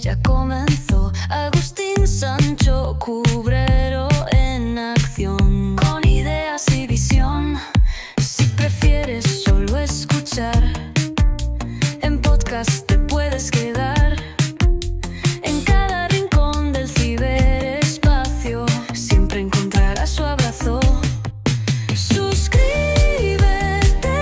Ya comenzó Agustín Sancho Cubrero en acción, con ideas y visión. Si prefieres solo escuchar, en podcast te puedes quedar. En cada rincón del ciberespacio siempre encontrarás su abrazo. Suscríbete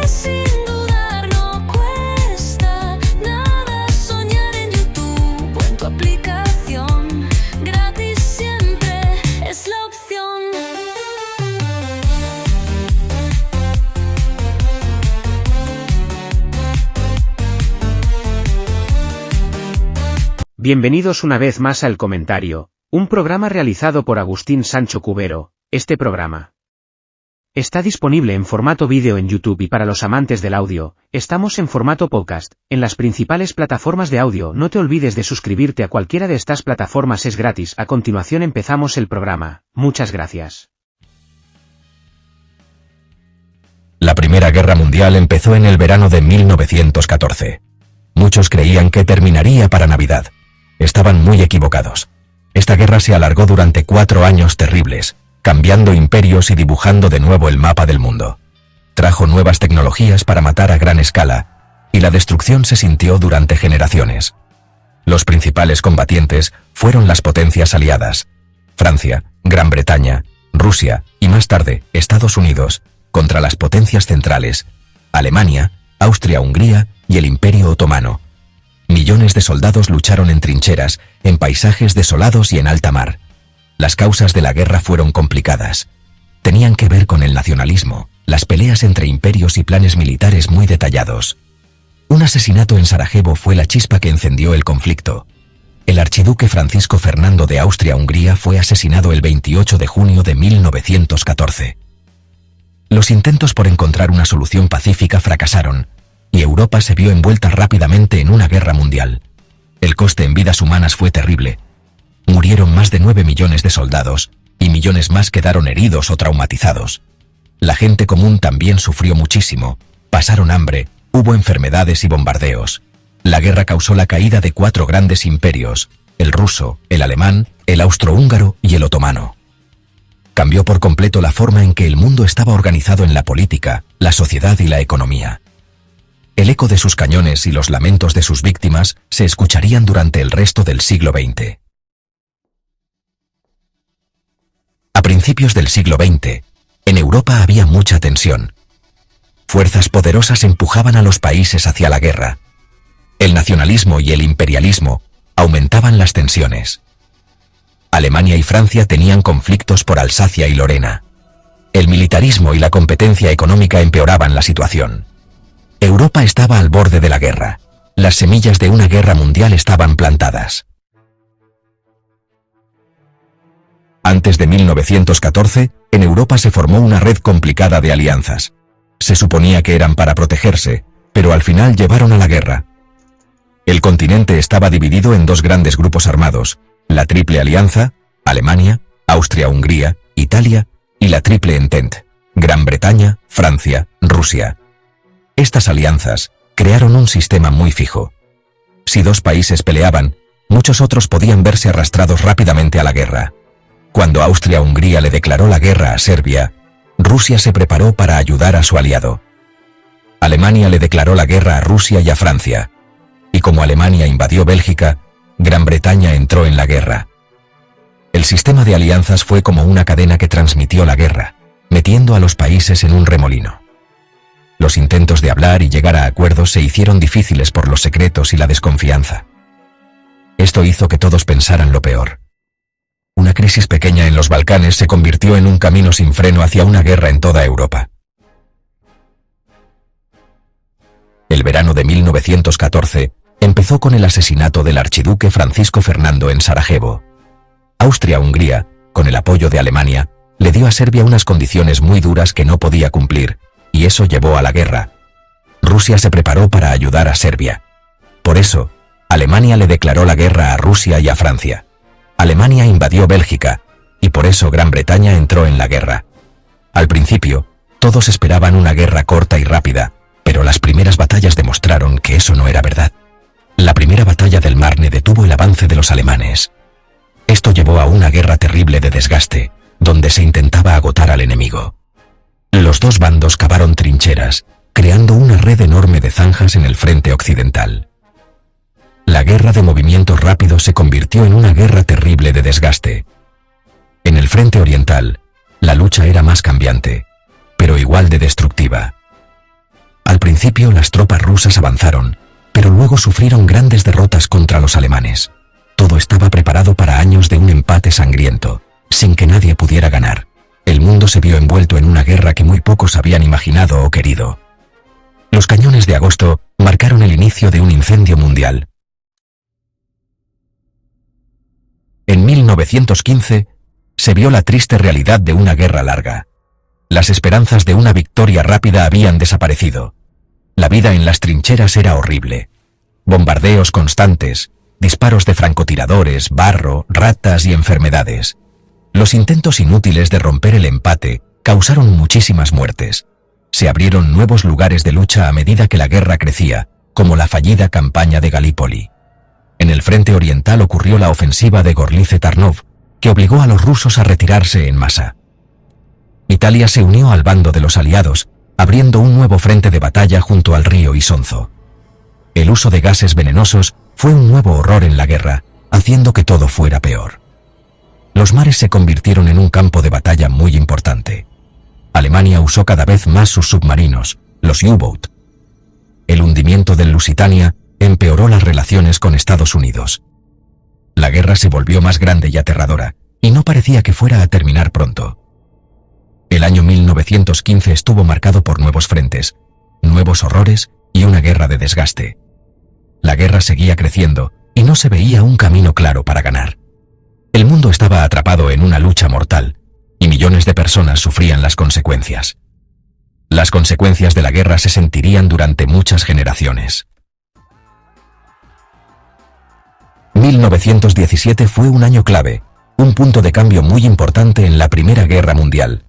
sin dudar, no cuesta nada. Soñar en YouTube o en tu aplicación, gratis siempre es la opción. Bienvenidos una vez más a El Comentario, un programa realizado por Agustín Sancho Cubero. Este programa está disponible en formato vídeo en YouTube y para los amantes del audio, estamos en formato podcast, en las principales plataformas de audio. No te olvides de suscribirte a cualquiera de estas plataformas, es gratis. A continuación empezamos el programa. Muchas gracias. La Primera Guerra Mundial empezó en el verano de 1914. Muchos creían que terminaría para Navidad. Estaban muy equivocados. Esta guerra se alargó durante 4 años terribles, cambiando imperios y dibujando de nuevo el mapa del mundo. Trajo nuevas tecnologías para matar a gran escala, y la destrucción se sintió durante generaciones. Los principales combatientes fueron las potencias aliadas: Francia, Gran Bretaña, Rusia y más tarde Estados Unidos, contra las potencias centrales: Alemania, Austria-Hungría y el Imperio Otomano. Millones de soldados lucharon en trincheras, en paisajes desolados y en alta mar. Las causas de la guerra fueron complicadas. Tenían que ver con el nacionalismo, las peleas entre imperios y planes militares muy detallados. Un asesinato en Sarajevo fue la chispa que encendió el conflicto. El archiduque Francisco Fernando de Austria-Hungría fue asesinado el 28 de junio de 1914. Los intentos por encontrar una solución pacífica fracasaron, y Europa se vio envuelta rápidamente en una guerra mundial. El coste en vidas humanas fue terrible. Murieron más de 9 millones de soldados, y millones más quedaron heridos o traumatizados. La gente común también sufrió muchísimo. Pasaron hambre, hubo enfermedades y bombardeos. La guerra causó la caída de 4 grandes imperios: el ruso, el alemán, el austrohúngaro y el otomano. Cambió por completo la forma en que el mundo estaba organizado en la política, la sociedad y la economía. El eco de sus cañones y los lamentos de sus víctimas se escucharían durante el resto del siglo XX. A principios del siglo XX, en Europa había mucha tensión. Fuerzas poderosas empujaban a los países hacia la guerra. El nacionalismo y el imperialismo aumentaban las tensiones. Alemania y Francia tenían conflictos por Alsacia y Lorena. El militarismo y la competencia económica empeoraban la situación. Europa estaba al borde de la guerra. Las semillas de una guerra mundial estaban plantadas. Antes de 1914, en Europa se formó una red complicada de alianzas. Se suponía que eran para protegerse, pero al final llevaron a la guerra. El continente estaba dividido en 2 grandes grupos armados: la Triple Alianza, Alemania, Austria-Hungría, Italia, y la Triple Entente, Gran Bretaña, Francia, Rusia. Estas alianzas crearon un sistema muy fijo. Si 2 países peleaban, muchos otros podían verse arrastrados rápidamente a la guerra. Cuando Austria-Hungría le declaró la guerra a Serbia, Rusia se preparó para ayudar a su aliado. Alemania le declaró la guerra a Rusia y a Francia. Y como Alemania invadió Bélgica, Gran Bretaña entró en la guerra. El sistema de alianzas fue como una cadena que transmitió la guerra, metiendo a los países en un remolino. Los intentos de hablar y llegar a acuerdos se hicieron difíciles por los secretos y la desconfianza. Esto hizo que todos pensaran lo peor. Una crisis pequeña en los Balcanes se convirtió en un camino sin freno hacia una guerra en toda Europa. El verano de 1914 empezó con el asesinato del archiduque Francisco Fernando en Sarajevo. Austria-Hungría, con el apoyo de Alemania, le dio a Serbia unas condiciones muy duras que no podía cumplir, y eso llevó a la guerra. Rusia se preparó para ayudar a Serbia. Por eso, Alemania le declaró la guerra a Rusia y a Francia. Alemania invadió Bélgica, y por eso Gran Bretaña entró en la guerra. Al principio, todos esperaban una guerra corta y rápida, pero las primeras batallas demostraron que eso no era verdad. La primera batalla del Marne detuvo el avance de los alemanes. Esto llevó a una guerra terrible de desgaste, donde se intentaba agotar al enemigo. Los dos bandos cavaron trincheras, creando una red enorme de zanjas en el frente occidental. La guerra de movimientos rápidos se convirtió en una guerra terrible de desgaste. En el frente oriental, la lucha era más cambiante, pero igual de destructiva. Al principio las tropas rusas avanzaron, pero luego sufrieron grandes derrotas contra los alemanes. Todo estaba preparado para años de un empate sangriento, sin que nadie pudiera ganar. El mundo se vio envuelto en una guerra que muy pocos habían imaginado o querido. Los cañones de agosto marcaron el inicio de un incendio mundial. En 1915, se vio la triste realidad de una guerra larga. Las esperanzas de una victoria rápida habían desaparecido. La vida en las trincheras era horrible. Bombardeos constantes, disparos de francotiradores, barro, ratas y enfermedades. Los intentos inútiles de romper el empate causaron muchísimas muertes. Se abrieron nuevos lugares de lucha a medida que la guerra crecía, como la fallida campaña de Galípoli. En el frente oriental ocurrió la ofensiva de Gorlice-Tarnów, que obligó a los rusos a retirarse en masa. Italia se unió al bando de los aliados, abriendo un nuevo frente de batalla junto al río Isonzo. El uso de gases venenosos fue un nuevo horror en la guerra, haciendo que todo fuera peor. Los mares se convirtieron en un campo de batalla muy importante. Alemania usó cada vez más sus submarinos, los U-Boat. El hundimiento del Lusitania empeoró las relaciones con Estados Unidos. La guerra se volvió más grande y aterradora, y no parecía que fuera a terminar pronto. El año 1915 estuvo marcado por nuevos frentes, nuevos horrores y una guerra de desgaste. La guerra seguía creciendo y no se veía un camino claro para ganar. El mundo estaba atrapado en una lucha mortal, y millones de personas sufrían las consecuencias. Las consecuencias de la guerra se sentirían durante muchas generaciones. 1917 fue un año clave, un punto de cambio muy importante en la Primera Guerra Mundial.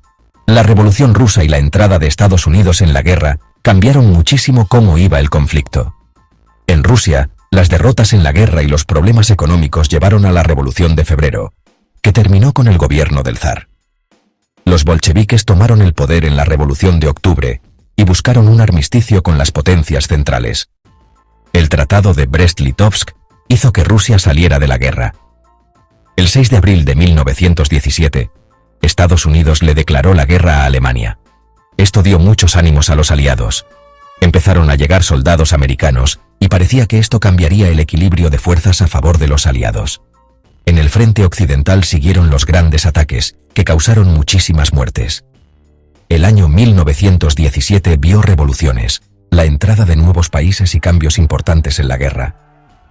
La Revolución Rusa y la entrada de Estados Unidos en la guerra cambiaron muchísimo cómo iba el conflicto. En Rusia, las derrotas en la guerra y los problemas económicos llevaron a la Revolución de Febrero, que terminó con el gobierno del zar. Los bolcheviques tomaron el poder en la Revolución de Octubre y buscaron un armisticio con las potencias centrales. El Tratado de Brest-Litovsk hizo que Rusia saliera de la guerra. El 6 de abril de 1917, Estados Unidos le declaró la guerra a Alemania. Esto dio muchos ánimos a los aliados. Empezaron a llegar soldados americanos y parecía que esto cambiaría el equilibrio de fuerzas a favor de los aliados. En el frente occidental siguieron los grandes ataques, que causaron muchísimas muertes. El año 1917 vio revoluciones, la entrada de nuevos países y cambios importantes en la guerra.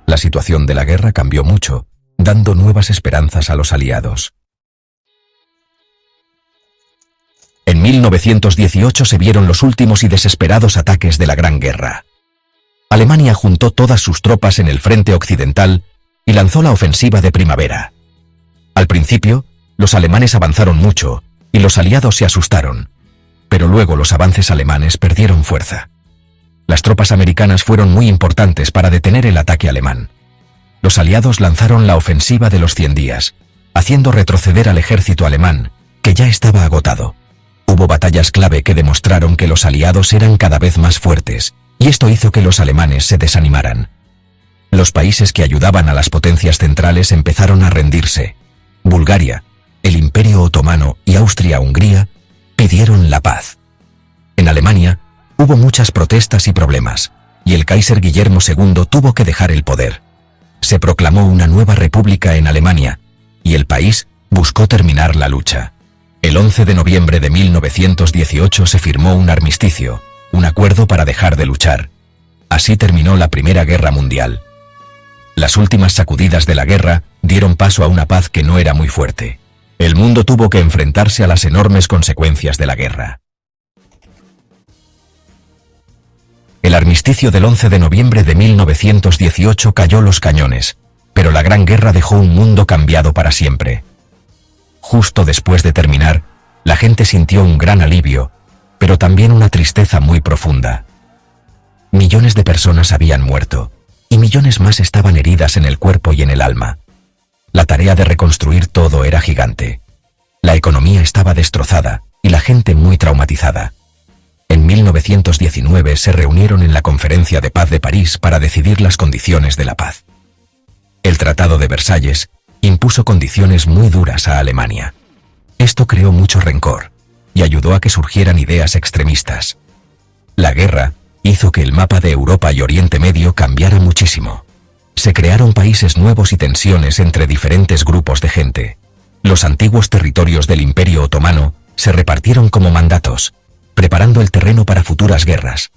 La situación de la guerra cambió mucho, dando nuevas esperanzas a los aliados. En 1918 se vieron los últimos y desesperados ataques de la Gran Guerra. Alemania juntó todas sus tropas en el frente occidental y lanzó la ofensiva de primavera. Al principio, los alemanes avanzaron mucho y los aliados se asustaron, pero luego los avances alemanes perdieron fuerza. Las tropas americanas fueron muy importantes para detener el ataque alemán. Los aliados lanzaron la ofensiva de los 100 días, haciendo retroceder al ejército alemán, que ya estaba agotado. Hubo batallas clave que demostraron que los aliados eran cada vez más fuertes, y esto hizo que los alemanes se desanimaran. Los países que ayudaban a las potencias centrales empezaron a rendirse. Bulgaria, el Imperio Otomano y Austria-Hungría pidieron la paz. En Alemania, hubo muchas protestas y problemas, y el Kaiser Guillermo II tuvo que dejar el poder. Se proclamó una nueva república en Alemania, y el país buscó terminar la lucha. El 11 de noviembre de 1918 se firmó un armisticio, un acuerdo para dejar de luchar. Así terminó la Primera Guerra Mundial. Las últimas sacudidas de la guerra dieron paso a una paz que no era muy fuerte. El mundo tuvo que enfrentarse a las enormes consecuencias de la guerra. El armisticio del 11 de noviembre de 1918 cayó los cañones, pero la Gran Guerra dejó un mundo cambiado para siempre. Justo después de terminar, la gente sintió un gran alivio, pero también una tristeza muy profunda. Millones de personas habían muerto, y millones más estaban heridas en el cuerpo y en el alma. La tarea de reconstruir todo era gigante. La economía estaba destrozada y la gente muy traumatizada. En 1919 se reunieron en la Conferencia de Paz de París para decidir las condiciones de la paz. El Tratado de Versalles impuso condiciones muy duras a Alemania. Esto creó mucho rencor y ayudó a que surgieran ideas extremistas. La guerra hizo que el mapa de Europa y Oriente Medio cambiara muchísimo. Se crearon países nuevos y tensiones entre diferentes grupos de gente. Los antiguos territorios del Imperio Otomano se repartieron como mandatos, preparando el terreno para futuras guerras.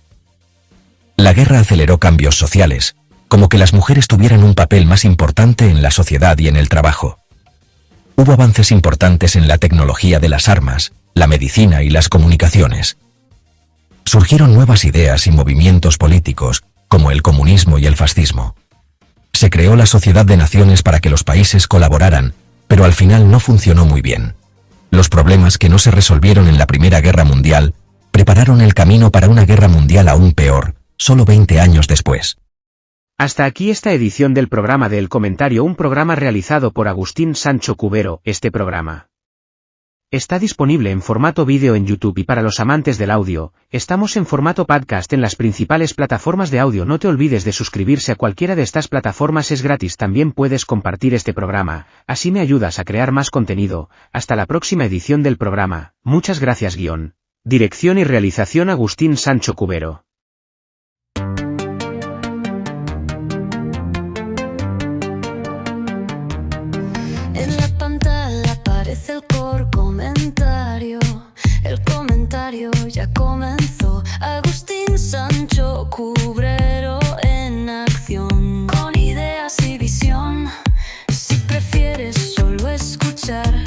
La guerra aceleró cambios sociales, como que las mujeres tuvieran un papel más importante en la sociedad y en el trabajo. Hubo avances importantes en la tecnología de las armas, la medicina y las comunicaciones. Surgieron nuevas ideas y movimientos políticos, como el comunismo y el fascismo. Se creó la Sociedad de Naciones para que los países colaboraran, pero al final no funcionó muy bien. Los problemas que no se resolvieron en la Primera Guerra Mundial prepararon el camino para una guerra mundial aún peor, solo 20 años después. Hasta aquí esta edición del programa de El Comentario, un programa realizado por Agustín Sancho Cubero. Este programa está disponible en formato vídeo en YouTube y para los amantes del audio, estamos en formato podcast en las principales plataformas de audio. No te olvides de suscribirse a cualquiera de estas plataformas, es gratis. También puedes compartir este programa, así me ayudas a crear más contenido. Hasta la próxima edición del programa. Muchas gracias. Dirección y realización Agustín Sancho Cubero. En la pantalla aparece el comentario. El comentario ya comenzó. Agustín Sancho Cubero en acción, con ideas y visión. Si prefieres solo escuchar,